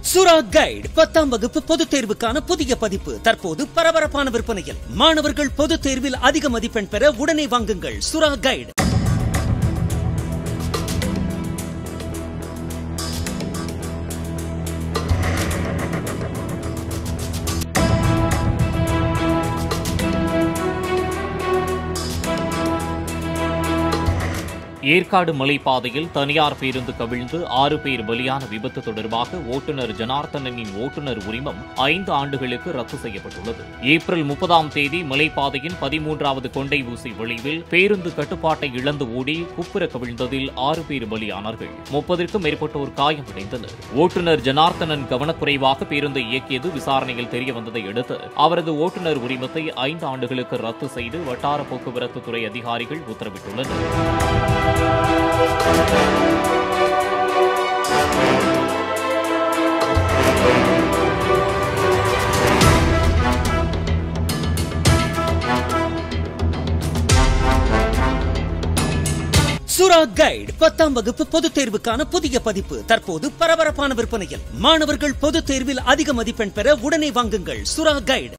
சுரா கைடு 10ஆம் வகுப்பு பொதுத் தேர்வுக்கான புதிய பதிப்பு தற்போது பரபரப்பான விற்பனையில். மாணவர்கள் பொதுத் தேர்வில் அதிக மதிப்பெண் பெற உடனே வாங்குங்கள் சுரா கைடு. ஏற்காடு மலைப்பாதையில் தனியார் பேருந்து கவிழ்ந்து 6 பேர் பலியான விபத்து தொடர்பாக ஓட்டுநர் ஜனார்த்தனின் ஓட்டுநர் உரிமம் 5 ஆண்டுகளுக்கு ரத்து செய்யப்பட்டுள்ளது. ஏப்ரல் 30ஆம் தேதி மலைப்பாதையின் 13வது கொண்டை ஊசி வளைவில் பேருந்து கட்டுப்பாட்டை இழந்து ஓடி குப்புற கவிழ்ந்ததில் 6 பேர் பலியானார்கள். 30க்கும் மேற்பட்டோர் காயமடைந்தனர். ஓட்டுநர் ஜனார்த்தனன் கவனக்குறைவாக பேருந்தை இயக்கியது விசாரணையில் தெரியவந்ததை அடுத்து அவரது ஓட்டுநர் உரிமத்தை 5 ஆண்டுகளுக்கு ரத்து செய்து வட்டார போக்குவரத்து துறை அதிகாரிகள் உத்தரவிட்டுள்ளனர். சுரா கைடு 10ஆம் வகுப்பு பொதுத் தேர்வுக்கான புதிய பதிப்பு தற்போது பரபரப்பான விற்பனையில். மாணவர்கள் பொதுத் தேர்வில் அதிக மதிப்பெண் பெற உடனே வாங்குங்கள் சுரா கைடு.